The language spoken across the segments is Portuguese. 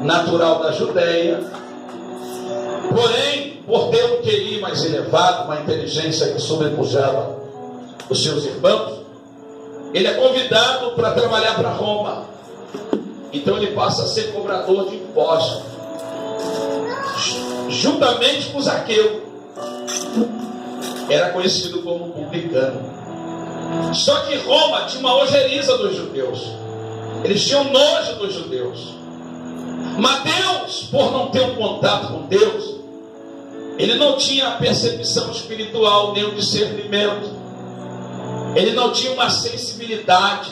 natural da Judéia, porém, por ter um QI mais elevado, uma inteligência que sobrepujava os seus irmãos, ele é convidado para trabalhar para Roma. Então ele passa a ser cobrador de impostos, juntamente com Zaqueu. Era conhecido como publicano. Só que Roma tinha uma ojeriza dos judeus. Eles tinham nojo dos judeus. Mateus, por não ter um contato com Deus, ele não tinha a percepção espiritual, nem o discernimento. Ele não tinha uma sensibilidade.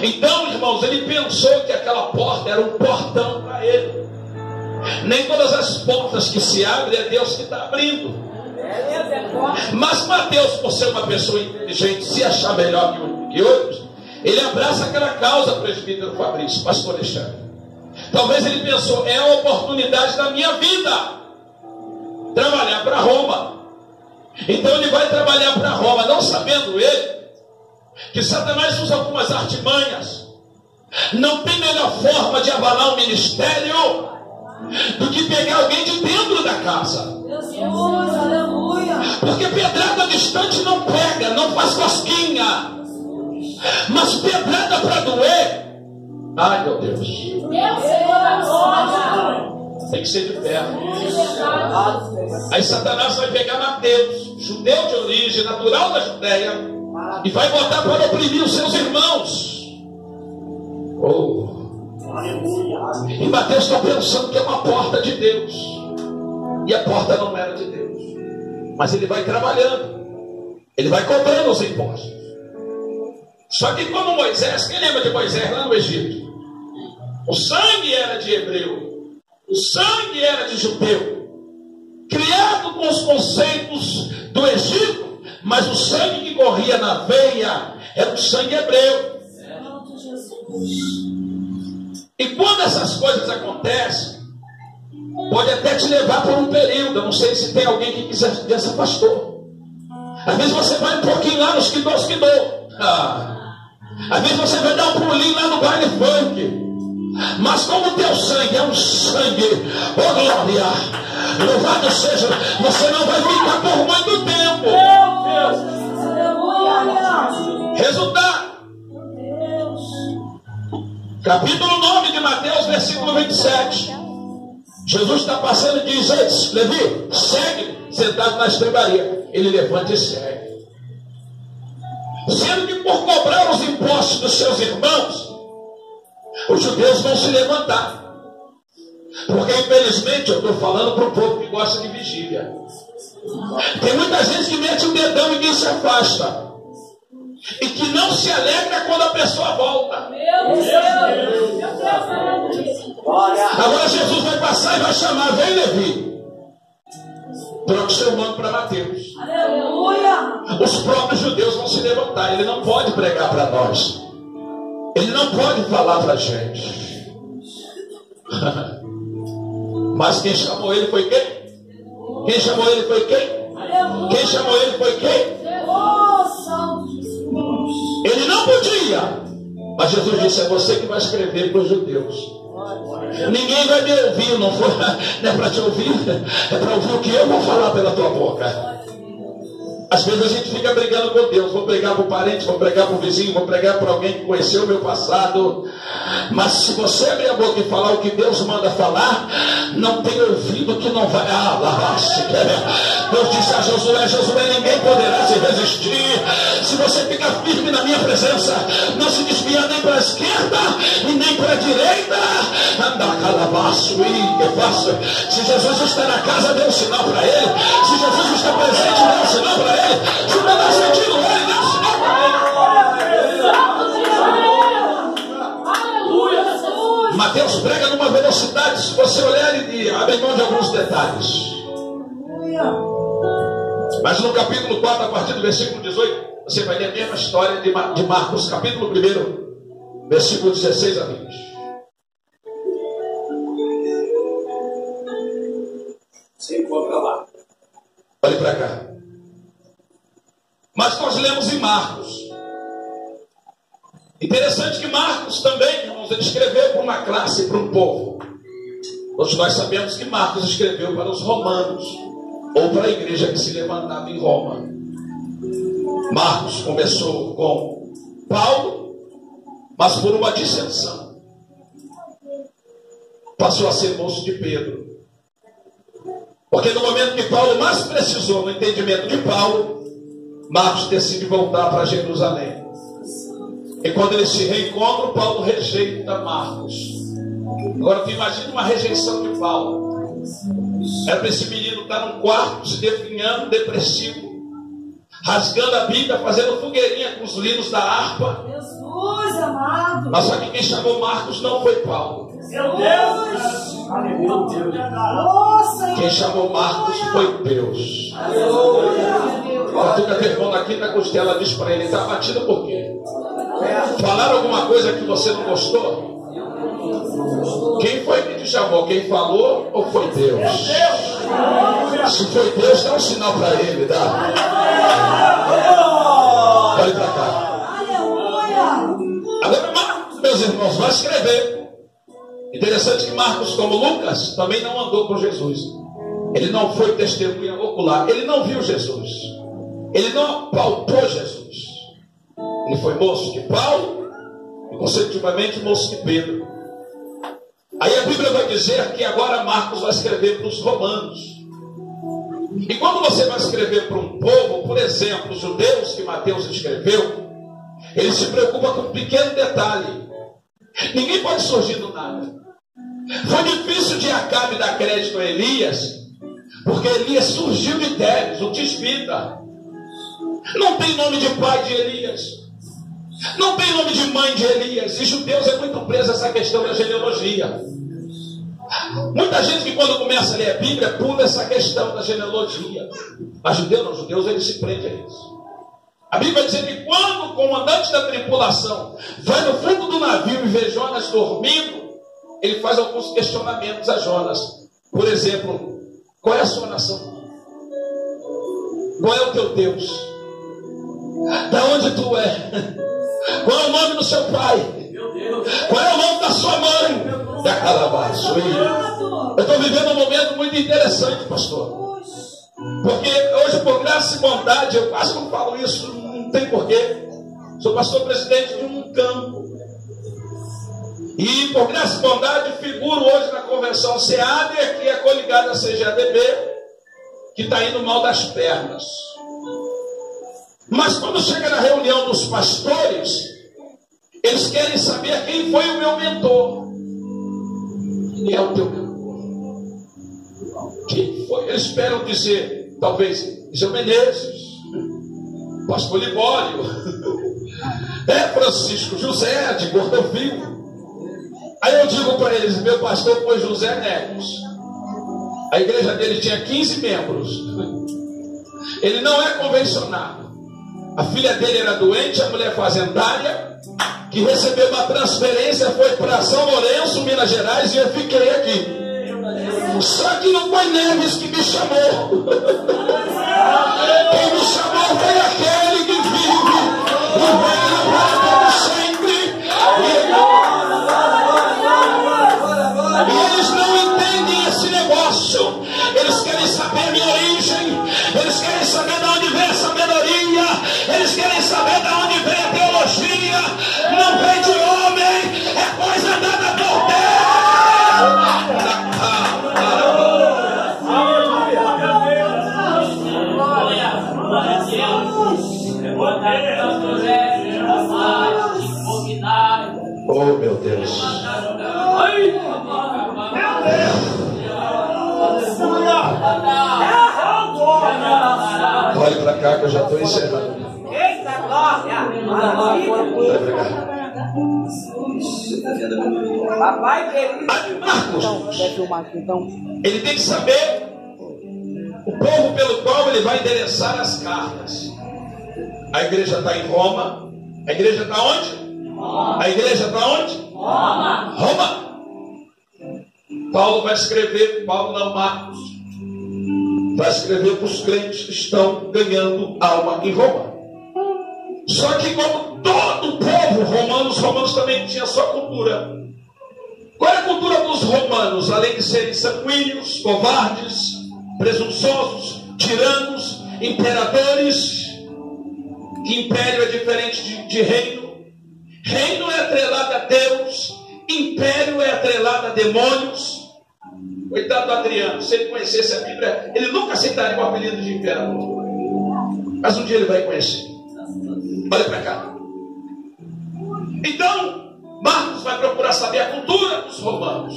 Então, irmãos, ele pensou que aquela porta era um portão para ele. Nem todas as portas que se abrem é Deus que está abrindo. Mas Mateus, por ser uma pessoa inteligente, se achar melhor que outros, ele abraça aquela causa, presbítero Fabrício, pastor Alexandre. Talvez ele pensou, é a oportunidade da minha vida trabalhar para Roma. Então ele vai trabalhar para Roma, não sabendo ele que Satanás usa algumas artimanhas. Não tem melhor forma de abalar o ministério do que pegar alguém de dentro da casa. Porque pedrada distante não pega, não faz cosquinha. Mas pedrada para doer, ai meu Deus, tem que ser de perto. Aí Satanás vai pegar Mateus, judeu de origem, natural da Judéia, e vai botar para oprimir os seus irmãos. E Mateus está pensando que é uma porta de Deus, e a porta não era de Deus. Mas ele vai trabalhando, ele vai cobrando os impostos. Só que como Moisés, quem lembra de Moisés lá no Egito? O sangue era de hebreu, o sangue era de judeu, criado com os conceitos do Egito, mas o sangue que corria na veia era o sangue hebreu. E quando essas coisas acontecem, pode até te levar por um período. Eu não sei se tem alguém que quiser ser pastor. Às vezes você vai um pouquinho lá nos quidôs. Às vezes você vai dar um pulinho lá no baile funk. Mas como o teu sangue é um sangue, oh glória, louvado seja, você não vai ficar por muito tempo. Resultado, capítulo 9 de Mateus, versículo 27. Jesus está passando e diz: Levi, segue, sentado na estrebaria. Ele levanta e segue. Sendo que por cobrar os impostos dos seus irmãos, os judeus vão se levantar. Porque infelizmente eu estou falando para o povo que gosta de vigília. Tem muita gente que mete o dedão e quem se afasta, e que não se alegra quando a pessoa volta. Agora Jesus vai passar e vai chamar: vem Levi, troque seu manto para Mateus. Aleluia. Os próprios judeus vão se levantar. Ele não pode pregar para nós, ele não pode falar para a gente. Mas quem chamou ele foi quem? Quem chamou ele foi quem? Quem chamou ele foi quem? Ele não podia, mas Jesus disse: é você que vai escrever para os judeus. Ninguém vai me ouvir, não é para te ouvir, é para ouvir o que eu vou falar pela tua boca. Às vezes a gente fica brigando com Deus. Vou pregar para o parente, vou pregar para o vizinho, vou pregar para alguém que conheceu o meu passado. Mas se você abrir a boca e falar o que Deus manda falar, não tem ouvido que não vai. Deus disse a Josué: ninguém poderá se resistir se você ficar firme na minha presença, não se desviar nem para a esquerda e nem para a direita. Anda calavaço, que faço. Se Jesus está na casa, dê um sinal para ele. Se Jesus está presente, dê um sinal para ele. Se não dá sentido, ele dá um sinal para ele. Mateus prega numa velocidade, se você olhar, ele abre mão de alguns detalhes. Mas no capítulo 4, a partir do versículo 18, você vai ler a mesma história de Marcos, capítulo 1, versículo 16 a 20. Você encontra lá. Olhe para cá. Mas nós lemos em Marcos. Interessante que Marcos também, irmãos, irmãos, ele escreveu para uma classe, para um povo. Hoje nós sabemos que Marcos escreveu para os romanos, ou para a igreja que se levantava em Roma. Marcos começou com Paulo, mas por uma dissensão passou a ser moço de Pedro. Porque no momento que Paulo mais precisou no entendimento de Paulo, Marcos decide voltar para Jerusalém. E quando eles se reencontram, Paulo rejeita Marcos. Agora tu imagina uma rejeição de Paulo. Era para esse menino estar num quarto, se definhando, depressivo, rasgando a Bíblia, fazendo fogueirinha com os linos da harpa. Jesus amado. Mas só que quem chamou Marcos não foi Paulo. Meu Deus. Nossa, quem chamou Marcos foi Deus. A tua telefone aqui na costela diz para ele: está batido por quê? Falaram alguma coisa que você não gostou? Quem foi que te chamou? Quem falou ou foi Deus? Se foi Deus, dá um sinal para ele, dá. Olha para cá. Agora Marcos, meus irmãos, vai escrever. Interessante que Marcos, como Lucas, também não andou com Jesus. Ele não foi testemunha ocular. Ele não viu Jesus. Ele não palpou Jesus. Ele foi moço de Paulo e, consecutivamente, moço de Pedro. Aí a Bíblia vai dizer que agora Marcos vai escrever para os romanos. E quando você vai escrever para um povo, por exemplo, os judeus que Mateus escreveu, ele se preocupa com um pequeno detalhe. Ninguém pode surgir do nada. Foi difícil de Acabe dar crédito a Elias, porque Elias surgiu de Teres, o tisbita. Não tem nome de pai de Elias, não tem nome de mãe de Elias. E judeus é muito preso a essa questão da genealogia. Muita gente que quando começa a ler a Bíblia pula essa questão da genealogia. Mas judeus não, judeus eles se prendem a isso. A Bíblia vai dizer que quando o comandante da tripulação vai no fundo do navio e vê Jonas dormindo, ele faz alguns questionamentos a Jonas. Por exemplo, qual é a sua nação? Qual é o teu Deus? Da onde tu é? Qual é o nome do seu pai? Qual é o nome da sua mãe? Da Calabaço. Eu estou vivendo um momento muito interessante, pastor. Porque hoje, por graça e bondade, eu quase não falo isso, não tem porquê. Sou pastor presidente de um campo. E por graça e bondade, figuro hoje na convenção SEADER, que é coligada à CGADB, que está indo mal das pernas. Mas quando chega na reunião dos pastores, eles querem saber quem foi o meu mentor. Quem é o teu mentor? Quem foi? Eles esperam dizer, talvez, Seu Menezes, Pastor Libório, Francisco José de Gordovil. Aí eu digo para eles: meu pastor foi José Neves. A igreja dele tinha 15 membros. Ele não é convencionado. A filha dele era doente, a mulher fazendária, que recebeu uma transferência, foi para São Lourenço, Minas Gerais, e eu fiquei aqui. Só que não foi Neves que me chamou. Quem me chamou foi aquele que vive e reina para todo sempre. E eles não entendem esse negócio. Eles querem saber a minha origem. Eles querem saber de onde vem a sabedoria. Eles querem saber de onde vem a teologia. Não vem de homem, é coisa dada por Deus. Oh, meu Deus. Olhe para cá que eu já estou encerrando. Eita glória! Papai querido. Marcos, ele tem que saber o povo pelo qual ele vai endereçar as cartas. A igreja está em Roma. A igreja está onde? A igreja está onde? Roma. Paulo vai escrever, Paulo não, Marcos, vai escrever para os crentes que estão ganhando alma em Roma. Só que como todo o povo romano os romanos também tinham sua cultura. Qual é a cultura dos romanos? Além de serem sanguíneos, covardes, presunçosos, tiranos, imperadores. Que império é diferente de reino. Reino é atrelado a Deus, império é atrelado a demônios. Coitado do Adriano, se ele conhecesse a Bíblia, ele nunca aceitaria o apelido de imperador. Mas um dia ele vai conhecer. Olha para cá. Então, Marcos vai procurar saber a cultura dos romanos.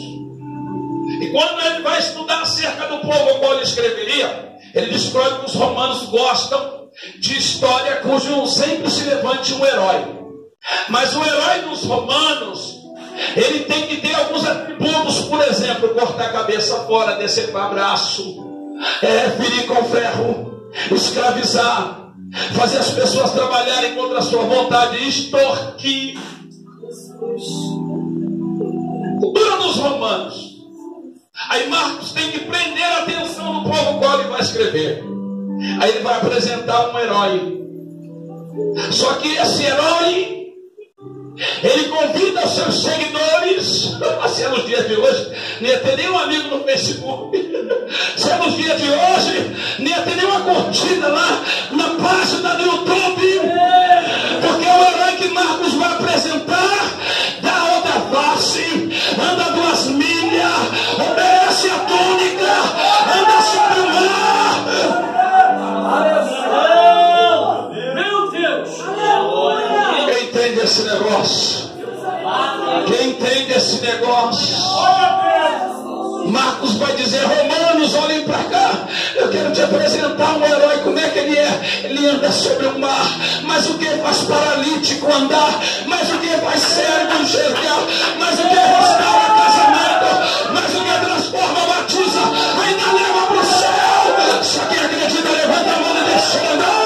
E quando ele vai estudar acerca do povo ao qual ele escreveria, ele descobre que os romanos gostam de história cujo sempre se levante um herói. Mas o herói dos romanos, ele tem que ter alguns atributos. Por exemplo, cortar a cabeça fora, decepar braço, ferir com ferro, escravizar, fazer as pessoas trabalharem contra a sua vontade, extorquir. Cultura dos romanos. Aí Marcos tem que prender a atenção do povo ao qual ele vai escrever. Aí ele vai apresentar um herói. Só que esse herói, ele convida os seus seguidores. Se é nos dias de hoje, nem ia ter nenhum amigo no Facebook. Se é nos dias de hoje, nem ia ter nenhuma curtida lá na página do YouTube. Porque é o herói que Marcos vai apresentar da outra face, anda 2 milhas, obedece a túnica, anda sobre o mar. Meu Deus! Quem entende esse negócio? Quem entende esse negócio? Marcos vai dizer: romanos, olhem para cá, eu quero te apresentar um herói. Como é que ele é? Ele anda sobre o mar. Mas o que faz paralítico andar? Mas o que faz cego enxergar? Mas o que restaura casamento? Mas o que transforma, batiza, ainda leva para o céu. Só quem acredita, levanta a mão e deixa ele andar.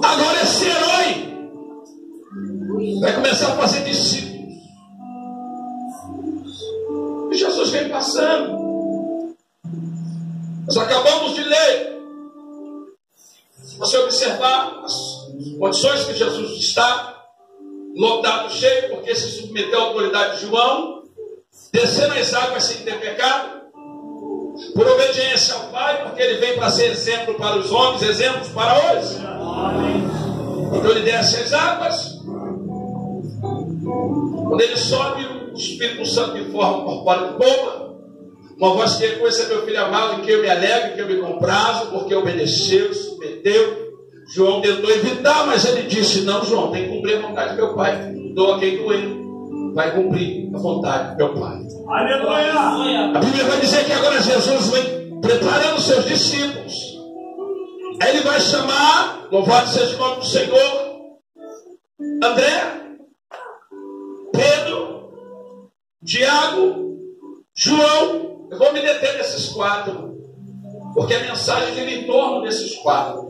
Agora esse herói vai começar a fazer discípulos. E Jesus vem passando. Nós acabamos de ler. Se você observar as condições que Jesus está, lotado, cheio, porque se submeteu à autoridade de João, descendo as águas sem ter pecado, por obediência ao Pai, porque ele vem para ser exemplo para os homens, exemplos para hoje. Então ele desce as águas. Quando ele sobe, o Espírito Santo em forma corpórea boa, uma voz que ecoa: esse é meu filho amado, em que eu me alegro, em que eu me comprazo, porque obedeceu, submeteu. João tentou evitar, mas ele disse: não, João, tem que cumprir a vontade do meu Pai. Doa quem doer, vai cumprir a vontade do meu Pai. Aleluia! A Bíblia vai dizer que agora Jesus vem preparando seus discípulos. Aí ele vai chamar, louvado seja o nome do Senhor, André, Pedro, Tiago, João. Eu vou me deter nesses 4, porque a mensagem gira em torno desses 4.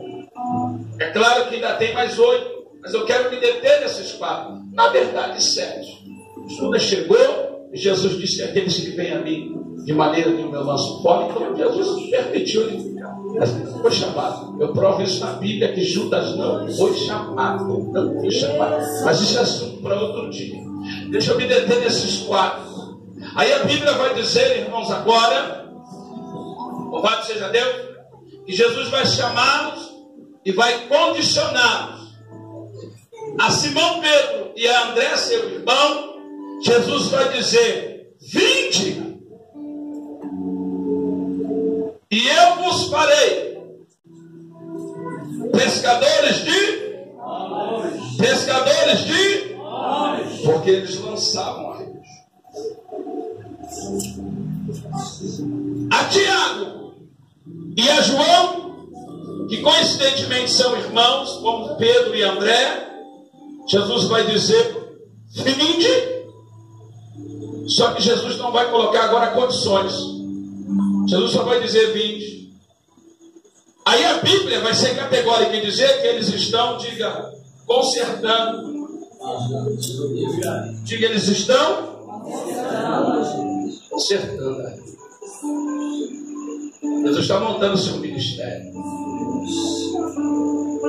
É claro que ainda tem mais 8, mas eu quero me deter nesses 4. Na verdade, 7. Judas chegou e Jesus disse: aqueles que vêm a mim, de maneira nenhuma eu lanço fora. Então Jesus permitiu ele ficar. Mas ele foi chamado. Eu provo isso na Bíblia, que Judas não foi chamado. Não foi chamado. Mas isso é assunto para outro dia. Deixa eu me deter nesses 4. Aí a Bíblia vai dizer, irmãos, agora, louvado seja Deus, que Jesus vai chamá-los e vai condicioná-los. A Simão Pedro e a André, seu irmão, Jesus vai dizer: vinde, e eu vos farei pescadores de porque eles lançavam a rede. A Tiago e a João, que coincidentemente são irmãos, como Pedro e André, Jesus vai dizer: vinde. Só que Jesus não vai colocar agora condições. Jesus só vai dizer: vinde. Aí a Bíblia vai ser categórica e dizer que eles estão, diga, consertando. Diga, eles estão consertando. Jesus está montando o seu ministério.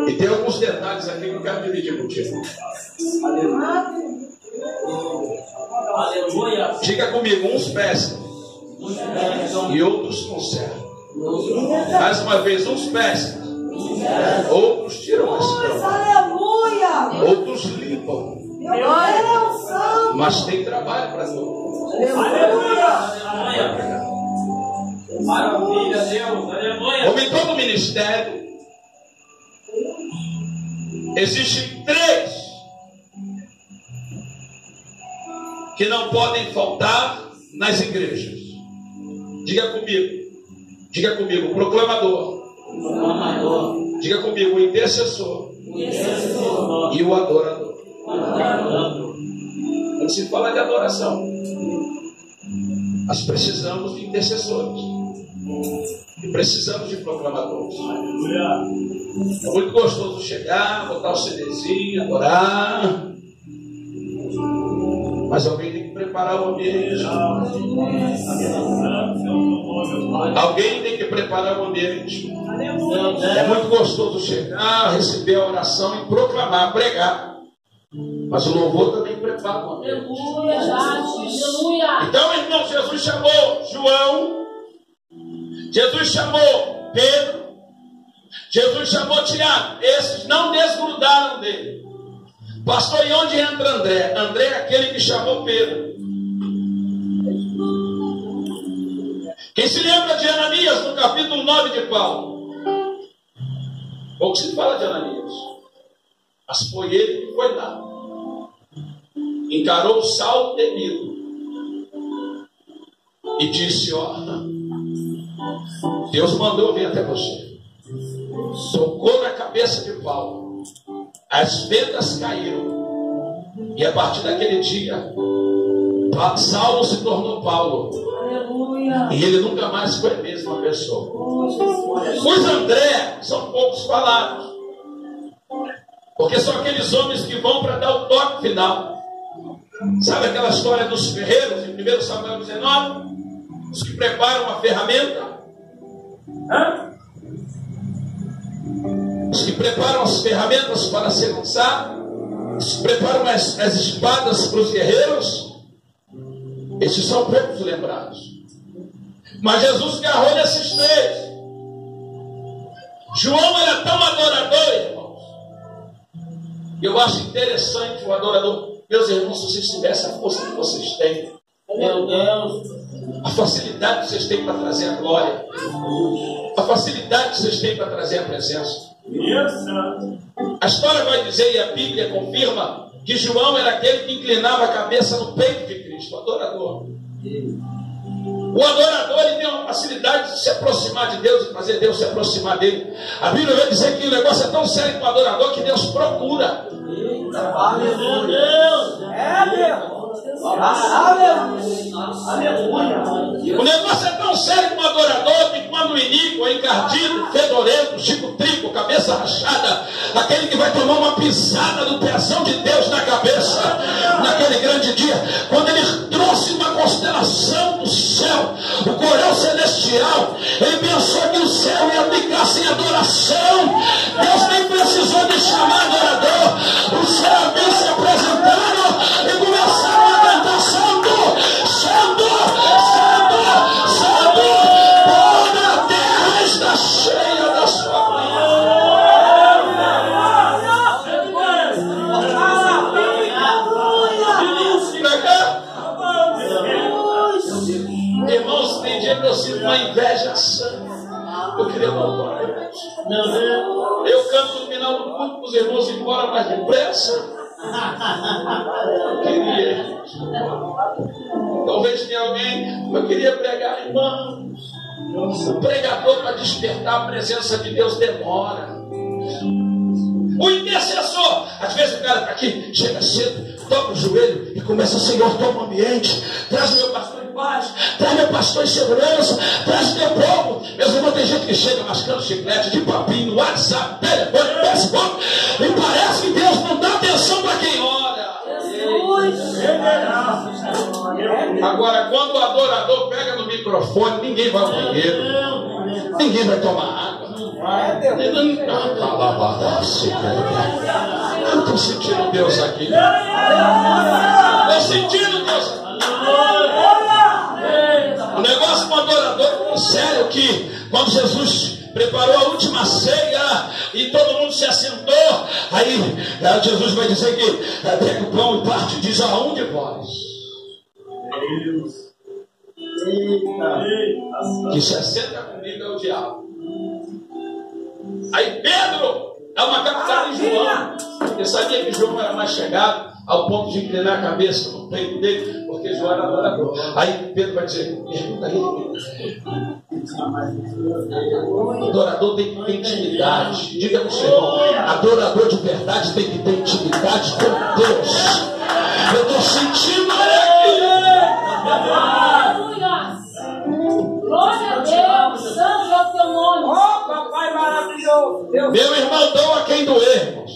E tem alguns detalhes aqui que eu quero dividir contigo. Aleluia. Diga comigo, uns pescam e outros conservam. Mais uma vez, uns pescam, outros tiram as cães, outros limpam. Mas tem trabalho para todos. Aleluia. Maravilha, Deus. Aleluia. Como em todo ministério, existem 3 que não podem faltar nas igrejas. Diga comigo, o proclamador. Diga comigo, o intercessor. E o adorador. Quando se fala de adoração, nós precisamos de intercessores e precisamos de proclamadores. É muito gostoso chegar, botar o CDzinho, adorar, mas alguém tem que preparar o ambiente. Alguém tem que preparar o ambiente. É muito gostoso chegar, receber a oração e proclamar, pregar. Mas o louvor também prepara o ambiente. Então, irmão, Jesus chamou João, Jesus chamou Pedro, Jesus chamou Tiago. Esses não desgrudaram dele. Pastor, e onde entra André? André é aquele que chamou Pedro. Quem se lembra de Ananias no capítulo 9 de Paulo? Pouco se fala de Ananias, mas foi ele que foi lá. Encarou Saulo temido e disse: ó, Deus mandou vir até você. Tocou na cabeça de Paulo, as vendas caíram, e a partir daquele dia Saulo se tornou Paulo. Aleluia. E ele nunca mais foi a mesma pessoa. Os André são poucos falados, porque são aqueles homens que vão para dar o toque final. Sabe aquela história dos ferreiros em 1 Samuel 19? Os que preparam a ferramenta? Os que preparam as ferramentas para ser lançado? Os que preparam as espadas para os guerreiros? Esses são poucos lembrados. Mas Jesus agarrou nesses 3. João era tão adorador, irmãos. Eu acho interessante o adorador. Meus irmãos, se vocês tivessem a força que vocês têm, meu Deus, a facilidade que vocês têm para trazer a glória, a facilidade que vocês têm para trazer a presença. A história vai dizer, e a Bíblia confirma, que João era aquele que inclinava a cabeça no peito de Cristo, o adorador. O adorador, ele tem uma facilidade de se aproximar de Deus e fazer Deus se aproximar dele. A Bíblia vai dizer que o negócio é tão sério com o adorador que Deus procura. meu Deus, O negócio é tão sério com o adorador que quando o iníquo, encardido, fedorento, chico trico, cabeça rachada, aquele que vai tomar uma pisada do pezão de Deus na cabeça, naquele grande dia, quando ele trouxe uma constelação do céu, o coral celestial, ele pensou que o céu ia ficar sem adoração. Deus nem precisou de chamar adorador. Os serafins se apresentaram e começaram a cantar: Santo, Santo, Santo, Santo, toda a terra está cheia da sua glória. Irmãos, tem dia que eu sinto uma inveja santa. Eu queria louvar a Deus. meu Deus, Eu canto no final do culto para os irmãos ir embora mais depressa. Eu queria. Talvez tenha alguém, eu queria pregar, irmãos. O pregador, para despertar a presença de Deus, demora. O intercessor, às vezes o cara está aqui, chega cedo, dobra o joelho e começa: Senhor, toma o ambiente, traz o meu pastor em paz, traz meu pastor em segurança, traz o teu povo. Meus irmãos, tem gente que chega mascando chiclete de papinho, WhatsApp, telefone, Facebook, e parece que Deus não dá atenção para quem ora. Agora, quando o adorador pega no microfone, ninguém vai ao banheiro. Ninguém vai tomar água. Eu estou sentindo Deus aqui. Estou sentindo Deus aqui. O negócio com o adorador é sério, que quando Jesus preparou a última ceia e todo mundo se assentou, aí Jesus vai dizer que pega o pão e parte e diz: a um de vós que se assenta comigo é o diabo. Aí Pedro dá uma captada em João, porque sabia que João era mais chegado, ao ponto de inclinar a cabeça no peito dele, porque João era adorador. Aí Pedro vai dizer: pergunta aí. Adorador tem que ter intimidade. Diga para o seu irmão: adorador de verdade tem que ter intimidade com Deus. Eu estou sentindo aqui. Glória a Deus, santo é o teu nome. Papai maravilhoso. Meu irmão, dão a quem doer, irmãos.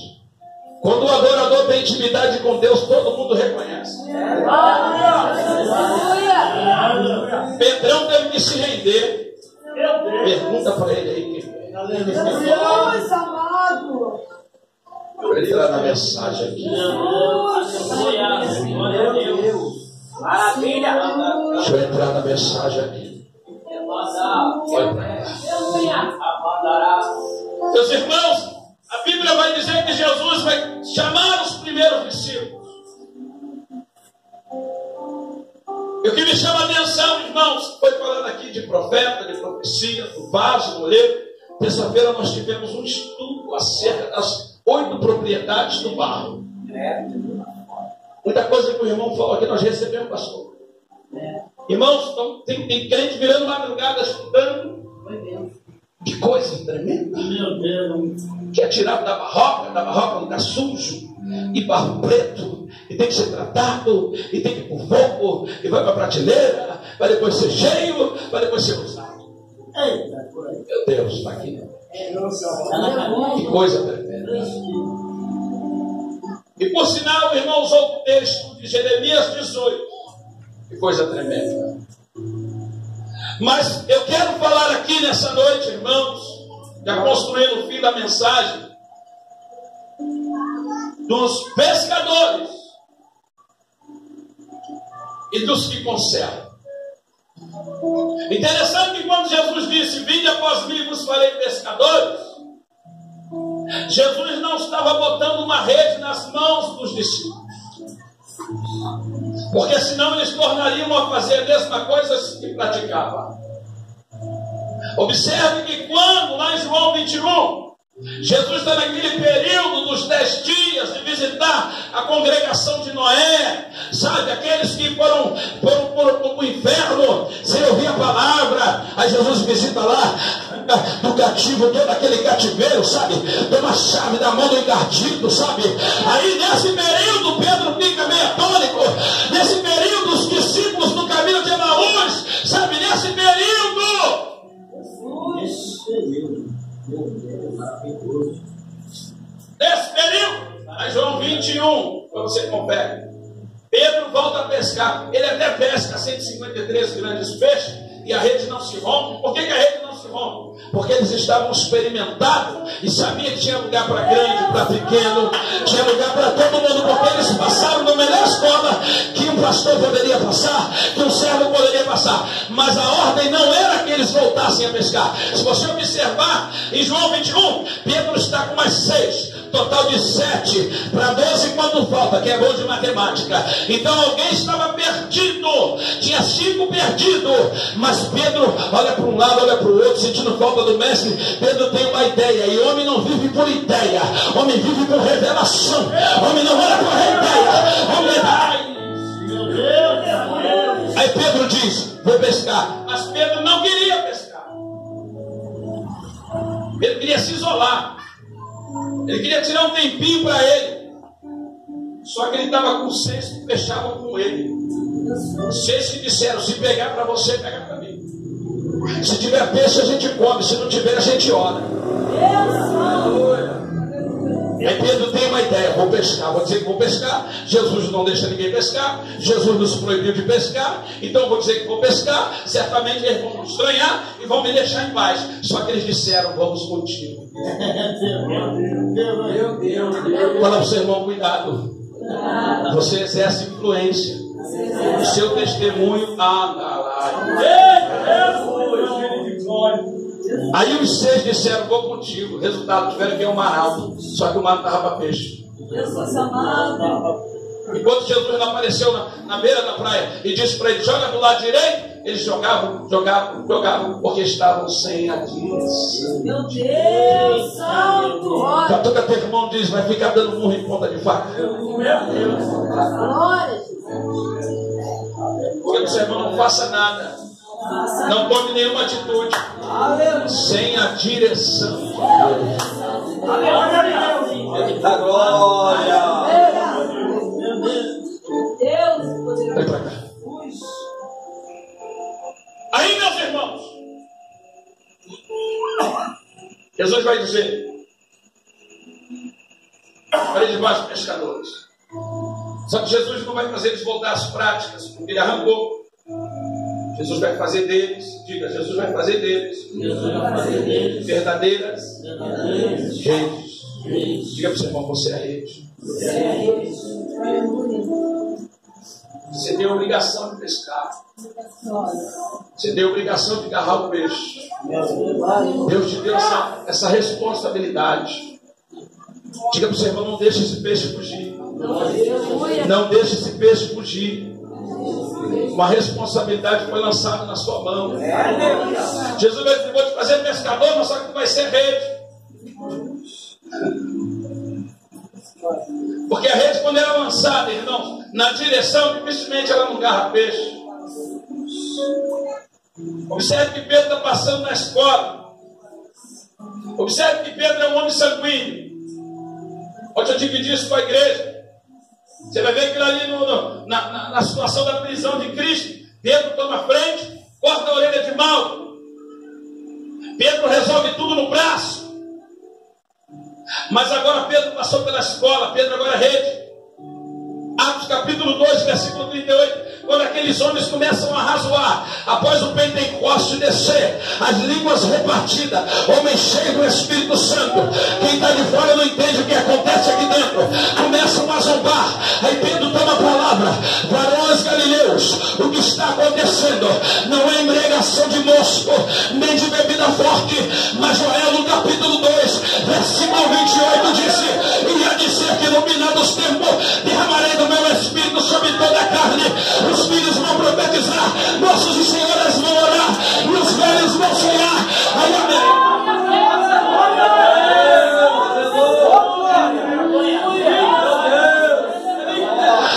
Quando o adorador tem intimidade com Deus, todo mundo reconhece. Pedrão teve que se render. Pergunta para ele aí quem é. Jesus amado. Vou entrar na mensagem aqui. Maravilha. Deixa eu entrar na mensagem aqui. Olha para cá. Meus irmãos, a Bíblia vai dizer que Jesus vai chamar os primeiros discípulos. E o que me chama a atenção, irmãos, foi falando aqui de profeta, de profecia, do vaso, do oleiro. Terça-feira nós tivemos um estudo acerca das 8 propriedades do barro. Muita coisa que o irmão falou aqui nós recebemos, pastor. Irmãos, então, tem crente virando madrugada estudando. Que coisa tremenda. Meu Deus. Que é tirado da barroca não está sujo, e barro preto, e tem que ser tratado, e tem que ir para o fogo, e vai para a prateleira, vai depois ser cheio, vai depois ser usado. Meu Deus, está aqui. Que coisa tremenda. E por sinal, o irmão usou o texto de Jeremias 18. Que coisa tremenda. Mas eu quero falar aqui nessa noite, irmãos, já construindo o fim da mensagem, dos pescadores e dos que conservam. Interessante que quando Jesus disse: vinde após mim, vos farei pescadores, Jesus não estava botando uma rede nas mãos dos discípulos, porque senão eles tornariam a fazer a mesma coisa que praticavam. Observe que quando, lá em João 21, Jesus está naquele período dos 10 dias de visitar a congregação de Noé, sabe, aqueles que foram para o inferno sem ouvir a palavra. Aí Jesus visita lá do cativo, todo aquele cativeiro, sabe, toma a chave da mão do encardido, sabe. Aí nesse período Pedro fica meio atônico, nesse período os discípulos no caminho de Emaús, sabe, nesse período aí João 21, para você confere, Pedro volta a pescar. Ele até pesca 153 grandes peixes e a rede não se rompe. Por que a rede não se rompe? Porque eles estavam experimentados e sabiam que tinha lugar para grande, para pequeno, tinha lugar para todo mundo, porque eles passaram na melhor escola que um pastor poderia passar, que um servo poderia passar. Mas a ordem não era que eles voltassem a pescar. Se você observar em João 21, Pedro está com mais 6, total de 7 para 12 quando falta, que é bom de matemática. Então alguém estava perdido, tinha 5 perdidos, mas Pedro olha para um lado, olha para o outro, sentindo falta do mestre. Pedro tem uma ideia, e homem não vive por ideia, homem vive por revelação. Homem não olha por ideia, homem vai. Aí Pedro diz: vou pescar. Mas Pedro não queria pescar. Pedro queria se isolar. Ele queria tirar um tempinho para ele. Só que ele estava com 6 que fechavam com ele. 6 que disseram: se pegar para você, pega para mim. Se tiver peixe a gente come, se não tiver a gente ora. Aí Pedro tem uma ideia: vou pescar, vou dizer que vou pescar. Jesus não deixa ninguém pescar, Jesus nos proibiu de pescar, então eu vou dizer que vou pescar. Certamente eles vão estranhar e vão me deixar em paz. Só que eles disseram: vamos contigo. Fala para o seu irmão: cuidado, você exerce influência, o seu testemunho Aí os 6 disseram: vou contigo. Resultado, tiveram que ir ao mar alto. Só que o mar estava para peixe. Enquanto Jesus não apareceu na beira da praia e disse para eles: joga do lado direito, eles jogavam, porque estavam sem a direção. Meu Deus, santo! Catuca teu irmão, diz: vai ficar dando murro em ponta de faca. Glória. Porque o seu irmão não faça nada, não tome nenhuma atitude sem a direção de Deus. Da glória. Vem pra cá. Aí, meus irmãos, Jesus vai dizer para eles: mais pescadores. Só que Jesus não vai fazer eles voltar às práticas, porque ele arrancou. Jesus vai fazer deles, diga, Jesus vai fazer deles verdadeiras redes. Diga para o seu irmão: você é a rede. Você tem a obrigação de pescar. Você tem a obrigação de agarrar o peixe. Deus te deu essa responsabilidade. Diga para o seu irmão: não deixe esse peixe fugir. Não deixe esse peixe fugir. Uma responsabilidade foi lançada na sua mão. Jesus vai dizer: vou te fazer pescador, mas só que tu vai ser rede. Porque a rede, quando ela é lançada, irmão, na direção, dificilmente ela não agarra peixe. Observe que Pedro está passando na escola. Observe que Pedro é um homem sanguíneo. Ontem eu dividi isso com a igreja. Você vai ver que ali na situação da prisão de Cristo, Pedro toma frente, corta a orelha de Malco. Pedro resolve tudo no braço. Mas agora Pedro passou pela escola, Pedro agora é rede. Atos capítulo 2, versículo 38. Quando aqueles homens começam a razoar, após o Pentecoste descer, as línguas repartidas, homens cheios do Espírito Santo, quem está de fora não entende o que acontece aqui dentro, começam a zombar. Aí Pedro toma a palavra: varões galileus, o que está acontecendo não é embriagação de mosto, nem de bebida forte, mas Joel no capítulo 2, versículo 28 disse: e há de ser que no final dos tempos derramarei do meu Espírito sobre toda a carne. Os filhos vão profetizar, moços e senhoras vão orar, e os velhos vão sonhar. Aí, amém.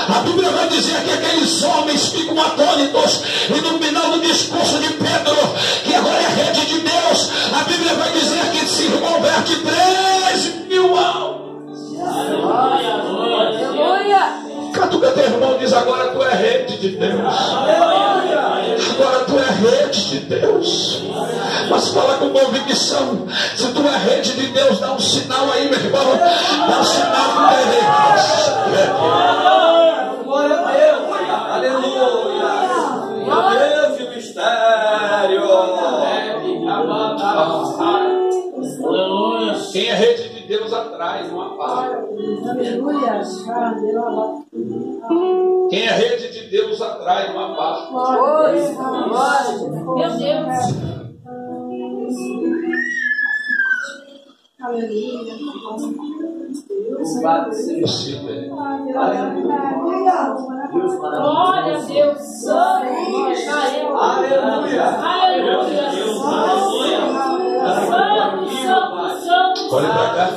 A Bíblia vai dizer que aqueles homens ficam atônitos, e no final do discurso de Pedro, que agora é rede de Deus, a Bíblia vai dizer que se converte 3.000 almas. Catuca teu irmão, diz: agora tu é rede de Deus. Agora tu é rede de Deus. Mas fala com convicção: se tu é rede de Deus, dá um sinal aí, meu irmão. Dá um sinal que tu é rede. Glória a Deus. Aleluia. Meu Deus, que mistério. Quem é rede de Deus atrai, não apaga. Quem é rede de Deus atrai, não apaga. Meu Deus. Aleluia. Glória a Deus. Aleluia. Olha para cá.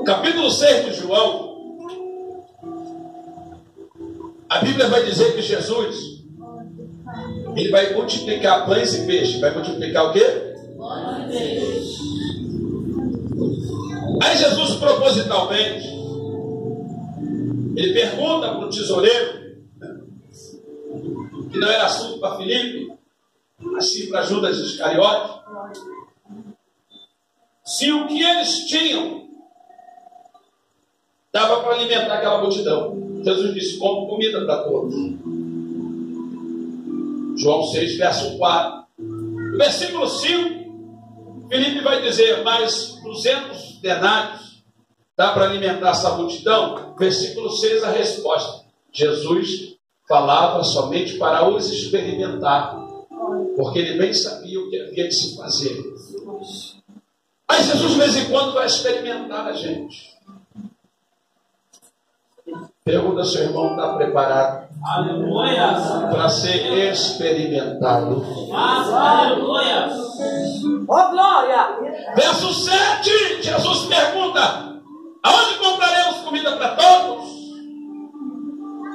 Capítulo 6 de João. A Bíblia vai dizer que Jesus, ele vai multiplicar pães e peixe. Vai multiplicar o quê? Aí Jesus, propositalmente, ele pergunta para o tesoureiro, que não era assunto para Filipe, mas sim para Judas Iscariote. se o que eles tinham dava para alimentar aquela multidão. Jesus disse: como comida para todos. João 6, verso 4. No versículo 5, Filipe vai dizer: mais 200 denários dá para alimentar essa multidão? Versículo 6, a resposta: Jesus falava somente para os experimentar, porque ele bem sabia o que havia de se fazer. Mas Jesus de vez em quando vai experimentar a gente. Pergunta se o irmão está preparado para ser experimentado. Aleluia. Oh, glória. Verso 7, Jesus pergunta: aonde compraremos comida para todos?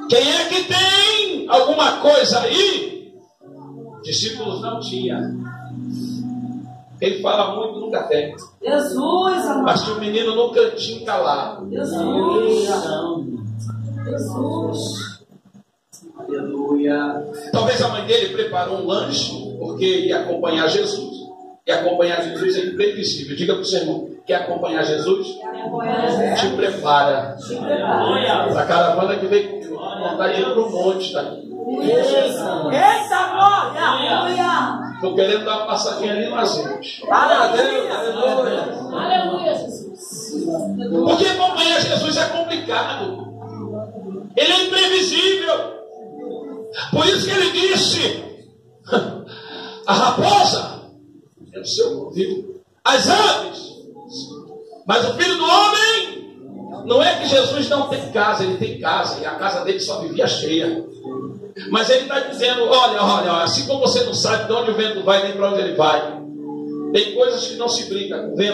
Quem é que tem alguma coisa aí? Discípulos não tinham. Ele fala muito, nunca tem. Jesus, amado. Mas tinha um menino no cantinho calado. Jesus. Jesus. Aleluia. Talvez a mãe dele preparou um lanche, porque ia acompanhar Jesus. E acompanhar Jesus é imprevisível. Diga para o seu irmão: quer acompanhar Jesus? Te prepara. Para a caravana que vem comigo. Vontade de ir para o monte daqui. Eita, glória. Estou querendo dar uma passadinha ali no azeite. Aleluia. Aleluia, Jesus. Porque acompanhar Jesus é complicado. Ele é imprevisível. Por isso que ele disse: a raposa é o seu ouvido, as aves, mas o filho do homem. Não é que Jesus não tem casa, ele tem casa, e a casa dele só vivia cheia. Mas ele está dizendo: olha, assim como você não sabe de onde o vento vai nem para onde ele vai, tem coisas que não se brinca com o vento.